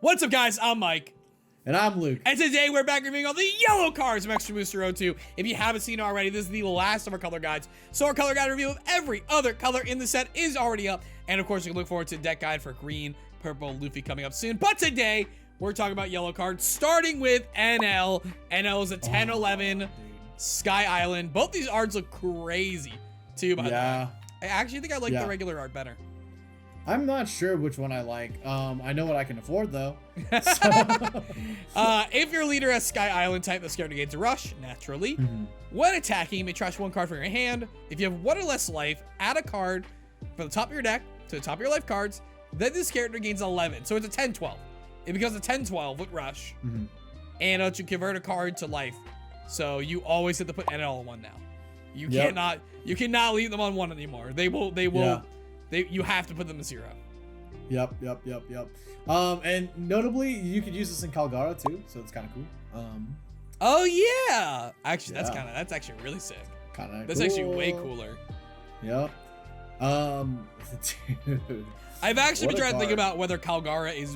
What's up, guys? I'm Mike. And I'm Luke. And today we're back reviewing all the yellow cards from Extra Booster 02. If you haven't seen it already, this is the last of our color guides. So our color guide review of every other color in the set is already up. And of course, you can look forward to deck guide for green, purple, Luffy coming up soon. But today, we're talking about yellow cards, starting with Enel. Enel is a 10-11 Sky Island. Both these arts look crazy, too, by the way. I actually think I like the regular art better. I'm not sure which one I like. I know what I can afford, though. If your leader has Sky Island type that's scared to gain a rush, naturally. When attacking, you may trash one card from your hand. If you have one or less life, add a card from the top of your deck to the top of your life cards. Then this character gains 11. So it's a 10-12. It becomes a 10-12 with rush. And it lets you convert a card to life. So you always have to put NL on one now. You cannot leave them on one anymore. You have to put them in 0. Yep. And notably, you could use this in Calgara too, so it's kind of cool. Oh yeah, actually, that's actually really sick. That's cool. actually way cooler. Yep. Dude, I've actually been trying to think about whether Calgara is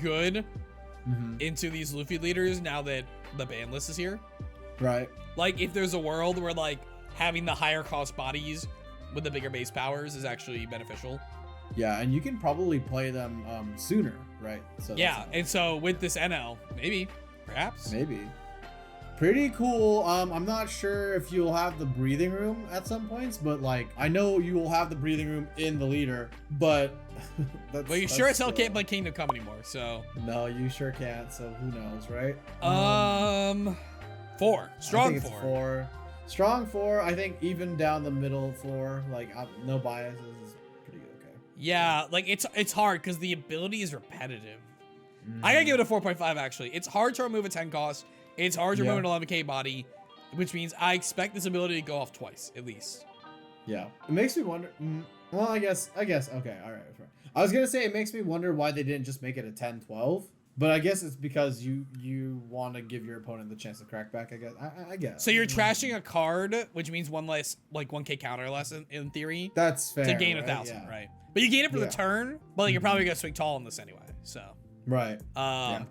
good into these Luffy leaders now that the ban list is here. Right. Like, if there's a world where like having the higher cost bodies with the bigger base powers is actually beneficial. Yeah, and you can probably play them sooner, right? So yeah, and so with this NL, perhaps. Maybe. Pretty cool. I'm not sure if you'll have the breathing room at some points, but like, I know you will have the breathing room in the leader, but well, you sure as hell can't play Kingdom Come anymore, so. No, you sure can't, so who knows, right? 4. Strong 4. Strong 4, I think even down the middle 4, like no biases is pretty okay. Yeah, like it's hard because the ability is repetitive. I gotta give it a 4.5 actually. It's hard to remove a 10 cost. It's hard to remove an 11k body, which means I expect this ability to go off twice at least. Yeah, it makes me wonder. Well, I guess. Okay, all right. I was gonna say it makes me wonder why they didn't just make it a 10-12. But I guess it's because you want to give your opponent the chance to crack back, I guess. I guess. So you're trashing a card, which means one less, like 1k counter less in theory. That's fair. To gain 1,000, right? But you gain it for the turn, but like, you're probably going to swing tall on this anyway, so. Right.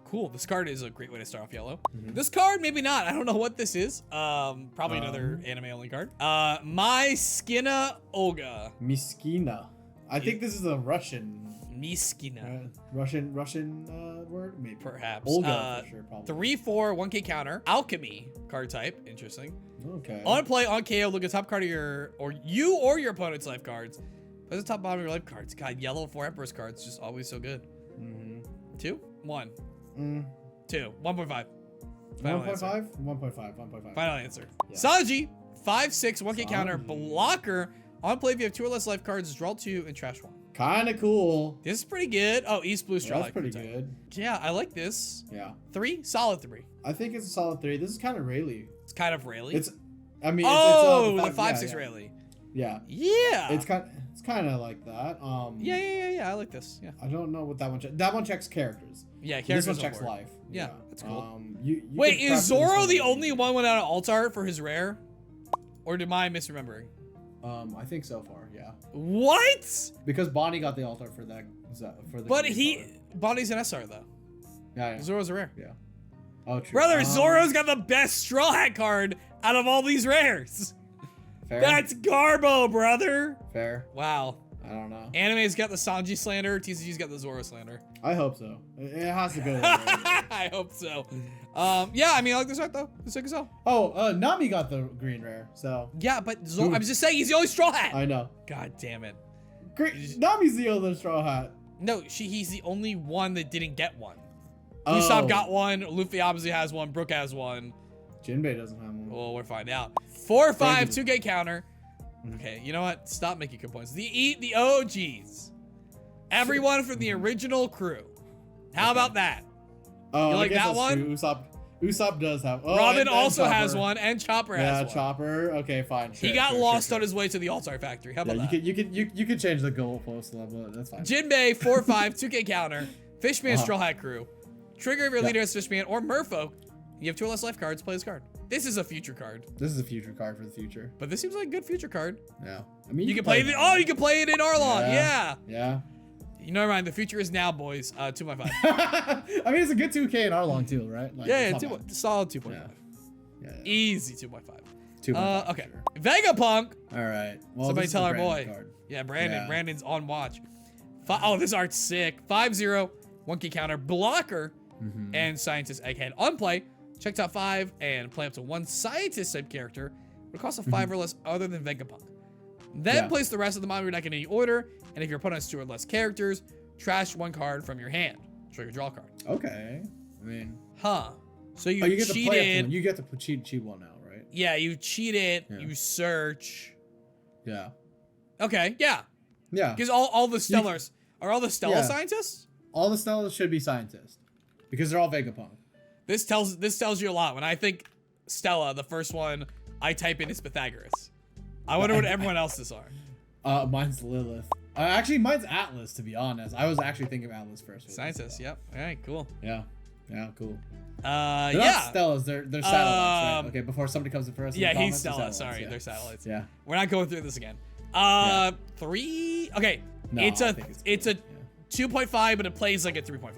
Cool. This card is a great way to start off yellow. This card, maybe not. I don't know what this is. Probably another anime-only card. Myskina Olga. Myskina. I think this is a Russian. Myskina. Russian word? Maybe. Perhaps. Olga, for sure, probably. 3/4, 1k counter. Alchemy card type. Interesting. Okay. On play, on KO, look at top card of your, or your opponent's life cards. There's the top bottom of your life cards. God, yellow 4 Empress cards. Just always so good. 2? 1. 2. 1.5. 1.5? Final answer. Yeah. Sanji, 5/6, 1k counter. Blocker. On play, if you have 2 or less life cards, draw 2 and trash 1. Kind of cool. This is pretty good. Oh, East Blue Straw. That's pretty good. Yeah, I like this. Yeah. 3? Solid 3. I think it's a solid 3. This is kind of Rayleigh. It's kind of Rayleigh. The 5/6 Rayleigh. Yeah. Yeah. It's kind of like that. Yeah. I like this. Yeah. I don't know what that one checks. That one checks characters. Yeah, characters. This one checks life. Yeah, that's cool. Wait, is Zoro the only one without an alt art for his rare? Or am I misremembering? I think so far, yeah. What? Because Bonnie got the alt art for that. But Bonnie's an SR though. Yeah. Zoro's a rare. Yeah. Oh, true. Brother, Zoro's got the best Straw Hat card out of all these rares. Fair. That's Garbo, brother. Fair. Wow. I don't know. Anime's got the Sanji slander. TCG's got the Zoro slander. I hope so. It has to go that way. I hope so. Yeah, I mean, I like this art though. It's sick as hell. Oh, Nami got the green rare, so. Yeah, but Zoro, I'm just saying he's the only Straw Hat. I know. God damn it. Nami's the other Straw Hat. No, he's the only one that didn't get one. Usopp got one. Luffy obviously has one. Brook has one. Jinbe doesn't have one. Well, we'll find out. 4/5, 2k counter. Okay, you know what? Stop making good points. The OGs. Everyone from the original crew. How about that? Oh, you like that one? Usopp does have. Oh, Robin also has one, and Chopper has one. Yeah, Chopper. Okay, fine. He got lost on his way to the Altar Factory. How about that? You can change the goalpost level. That's fine. Jinbei, 4/5, 2k counter. Fishman, Straw Hat crew. Trigger if your leader is Fishman or Merfolk. You have 2 or less life cards. Play this card. This is a future card. This is a future card for the future. But this seems like a good future card. Yeah. I mean, you can play it. Oh, you can play it in Arlong. Yeah. Yeah. You know, Ryan, the future is now, boys. 2.5. I mean, it's a good 2K in our long too, right? Like, Yeah, solid 2.5. Yeah. Easy 2.5. 2.5. Okay. Sure. Vegapunk. All right. Well, Somebody this is tell the our boy. Brandon card. Yeah, Brandon. Yeah. Brandon's on watch. Oh, this art's sick. 5-0, 1K counter, blocker, and scientist egghead. On play, check top 5 and play up to 1 scientist type character. It costs a 5 or less other than Vegapunk. Then place the rest of the model in your deck in any order, and if your opponent has 2 or less characters, trash 1 card from your hand. Show your draw card. Okay. I mean. So you, get cheated. to play one. You get to cheat one now, right? Yeah, you cheated. Yeah. You search. Yeah. Okay. Yeah. Yeah. Because all the Stellars are all the Stella scientists. All the Stellas should be scientists, because they're all Vegapunk. This tells you a lot. When I think Stella, the first one I type in is Pythagoras. I wonder what everyone else's are. Mine's Lilith. Actually, mine's Atlas, to be honest. I was actually thinking of Atlas first. Scientists, yep. All right, cool. Yeah, cool. They're not Stellas, they're satellites, right? Okay, before somebody comes in for us. Yeah, in the he's comments, Stella. Sorry, yeah. they're satellites. Yeah. We're not going through this again. 3. Okay. No, it's a 2.5, but it plays like a 3.5.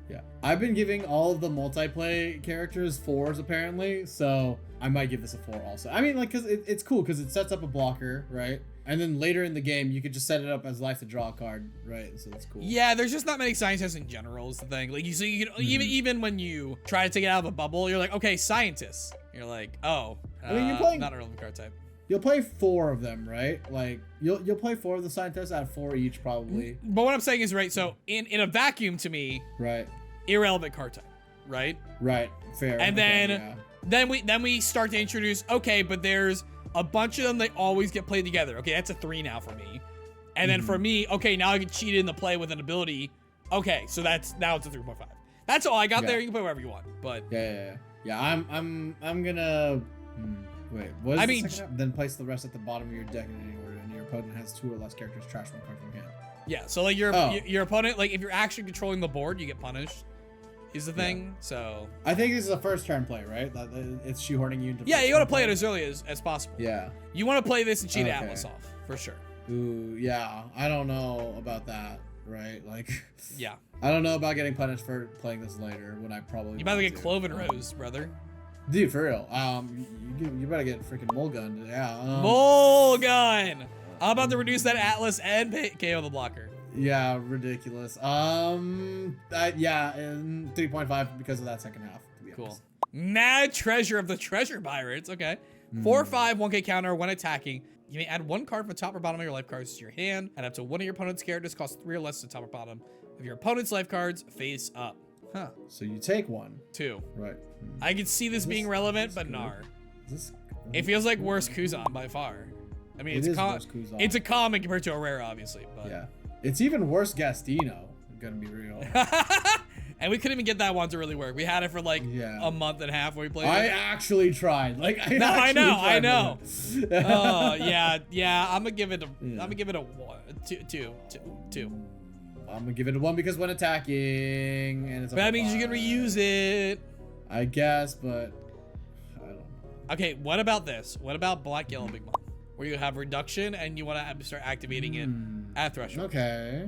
Yeah. I've been giving all of the multiplayer characters 4s apparently, so I might give this a 4 also. I mean, like, cause it's cool because it sets up a blocker, right? And then later in the game, you could just set it up as life to draw a card, right? So that's cool. Yeah, there's just not many scientists in general is the thing. Like you can even when you try to take it out of a bubble, you're like, okay, scientists. You're like, oh, I mean, you're playing not a relevant card type. You'll play 4 of them, right? Like you'll play 4 of the scientists at 4 each probably. But what I'm saying is, right, so in a vacuum to me, right, irrelevant card type, right? Right, fair. And then we start to introduce, okay, but there's a bunch of them, they always get played together. Okay, that's a 3 now for me. And then for me, okay, now I can cheat in the play with an ability. Okay, so now it's a 3.5. That's all I got there. You can play wherever you want. But yeah. I'm gonna wait. What is the second half? Then place the rest at the bottom of your deck in any order, and your opponent has 2 or less characters. Trash 1 card from hand. Yeah, so like your opponent, like if you're actually controlling the board, you get punished. Is the thing. Yeah. So I think this is a first turn play, right? It's shoehorning you into. Yeah, you want to play it as early as possible. Yeah. You want to play this and cheat Atlas off for sure. Ooh, yeah. I don't know about that, right? Like. Yeah. I don't know about getting punished for playing this later when I probably. You better get Cloven Rose, brother. Dude, for real. You better get freaking Mulgun. Yeah. Mulgun. I'm about to reduce that Atlas and KO the blocker. Yeah, ridiculous. Yeah, and 3.5 because of that second half. To be honest. Mad Treasure of the Treasure Pirates. Okay. 4/5, 1K counter when attacking. You may add 1 card from the top or bottom of your life cards to your hand, and up to 1 of your opponent's characters costs 3 or less to top or bottom of your opponent's life cards face up. Huh. So you take 1. 2. Right. I could see this being relevant, but nar. It feels like worse Kuzan by far. I mean, it's a common compared to a rare, obviously. But yeah. It's even worse Gastino, I'm gonna be real. And we couldn't even get that one to really work. We had it for like a month and a half when we played it. I actually tried. Like I know. Oh yeah. I'm gonna give it a 1. 2. I'm gonna give it a 1 because when attacking and it's. But that means you can reuse it. I guess, but I don't know. Okay, what about this? What about Black Yellow Big Mom? Where you have reduction and you want to start activating it at threshold. Okay,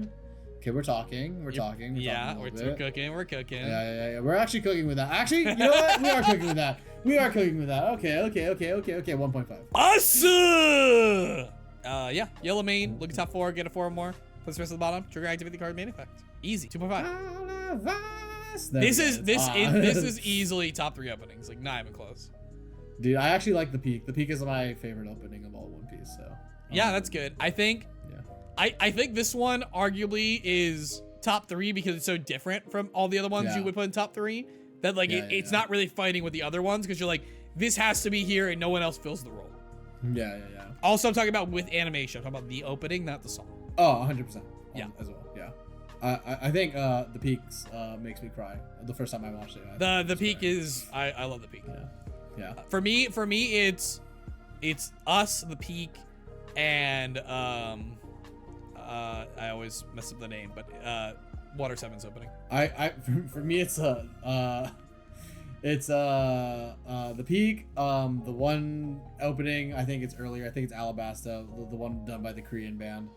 we're talking. We're cooking. Yeah. We're actually cooking with that. Actually, you know what? We are cooking with that. Okay. 1.5. Awesome. Yeah. Yellow main. Look at top 4. Get a 4 or more. Place the rest at the bottom. Trigger activate the card main effect. Easy. 2.5. This is easily top 3 openings. Like not even close. Dude, I actually like the peak. The peak is my favorite opening of all One Piece. So yeah, that's good. I think. Yeah. I think this one arguably is top 3 because it's so different from all the other ones you would put in top 3. That like it's not really fighting with the other ones because you're like this has to be here and no one else fills the role. Yeah. Also, I'm talking about with animation. I'm talking about the opening, not the song. Oh, 100%. Yeah. As well. Yeah. I think the peaks makes me cry the first time I watched it. The peak is I love the peak. Yeah. For me, it's us, the peak, and I always mess up the name, but Water 7's opening. For me it's the peak, the one opening I think it's earlier. I think it's Alabasta, the one done by the Korean band.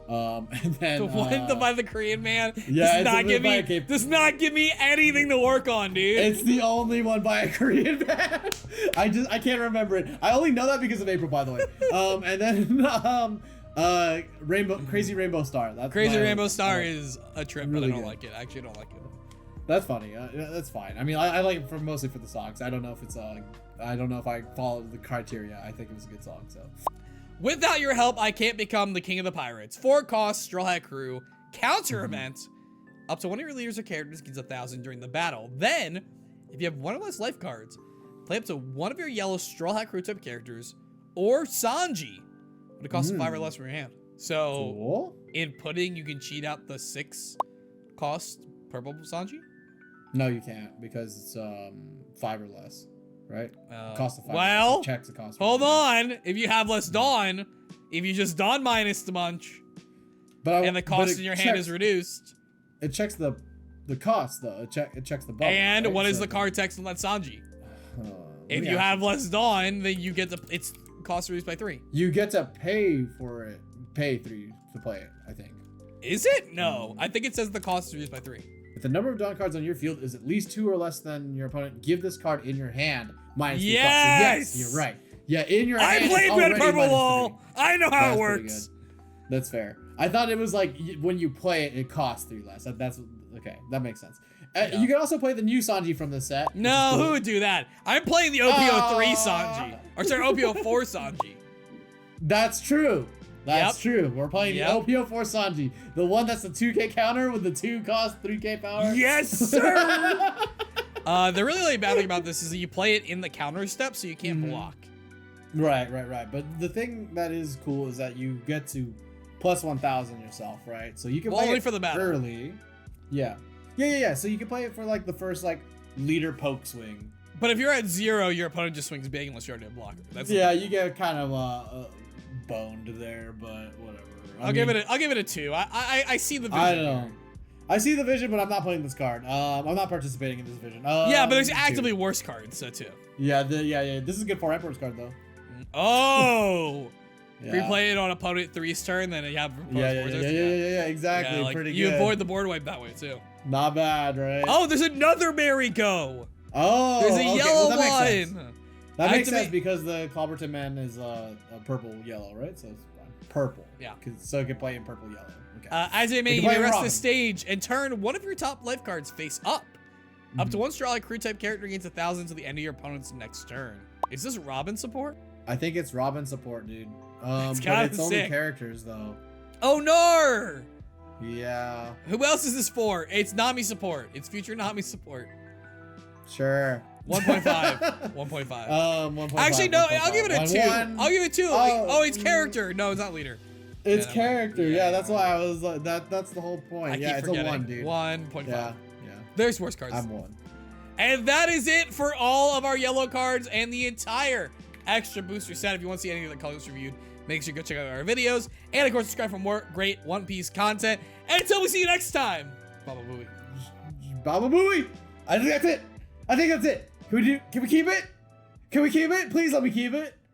And then The one by the Korean man yeah, does not give me anything to work on, dude. It's the only one by a Korean man. I can't remember it. I only know that because of April, by the way. And then Crazy Rainbow Star. That's Crazy Rainbow Star is a trip, really but I don't good. like it. I actually don't like it. That's funny. That's fine. I mean, I like it mostly for the songs. I don't know if it's I don't know if I follow the criteria. I think it was a good song. So. Without your help, I can't become the king of the pirates. 4 cost, Straw Hat Crew, counter event. Up to one of your leaders or characters gains 1,000 during the battle. Then, if you have 1 or less life cards, play up to one of your yellow Straw Hat Crew type characters or Sanji. But it costs 5 or less from your hand. So, cool. In pudding, you can cheat out the 6 cost purple Sanji? No, you can't because it's 5 or less. Right? Cost of 5. Well, checks the cost. Hold on. If you have less Dawn, if you just Dawn minus the munch, and the cost in your hand is reduced. It checks the cost though. It checks the bubble. And right? what is the card text on that Sanji? If you yeah. have less Dawn, then you get it's cost reduced by 3. You get to pay for it. Pay 3 to play it, I think. Is it? No. I think it says the cost is reduced by 3. If the number of Dawn cards on your field is at least 2 or less than your opponent, give this card in your hand minus 3 cost. So yes, you're right. Yeah, in your hand. I played Red Purple Wall. I know how it works. That's fair. I thought it was like when you play it, it costs 3 less. That's okay. That makes sense. You can also play the new Sanji from this set. No, cool. Who would do that? I'm playing the OPO3 Sanji. Or sorry, OPO4 Sanji. That's true. That's true. We're playing the OPO4 Sanji. The one that's the 2k counter with the 2 cost 3k power. Yes, sir! The really bad thing about this is that you play it in the counter step, so you can't block. Right. But the thing that is cool is that you get to plus 1,000 yourself, right? So you can play only it for the battle. Early. Yeah. So you can play it for like the first like leader poke swing. But if you're at 0, your opponent just swings big unless you're already a blocker. That's you get kind of boned there, but whatever. I'll give it a 2. I see the vision. I don't know. I see the vision, but I'm not playing this card. I'm not participating in this vision. Yeah, but there's actively worse cards, so too. Yeah, This is good for Emperor's card though. Oh. Yeah. If you play it on opponent 3's turn, then you have exactly. Yeah, like, pretty you good. avoid the board wipe that way too. Not bad, right? Oh, there's another Merry-Go. Oh, there's a yellow one. That makes sense because the Clobberton Man is a purple yellow, right? So it's purple. Yeah. So it can play in purple yellow. Okay. As you may rest the stage and turn one of your top life cards face up. Up to 1 Straw Hat Crew type character gains 1,000 to the end of your opponent's next turn. Is this Robin support? I think it's Robin support, dude. It's but it's only characters though. Oh no! Yeah. Who else is this for? It's Nami support. It's future Nami support. Sure. 1.5. 1.5. 1.5. Actually, no. I'll give it a 2. I'll give it 2. Oh, it's character. No, it's not leader. It's character. Yeah, that's why I was like That's the whole point. Yeah, it's a 1, dude. 1.5. Yeah. There's worse cards. I'm 1. And that is it for all of our yellow cards and the entire extra booster set. If you want to see any of the colors reviewed, make sure you go check out our videos. And of course, subscribe for more great One Piece content. And until we see you next time, Baba Booey. Baba Booey. I think that's it. Can we keep it? Can we keep it? Please let me keep it.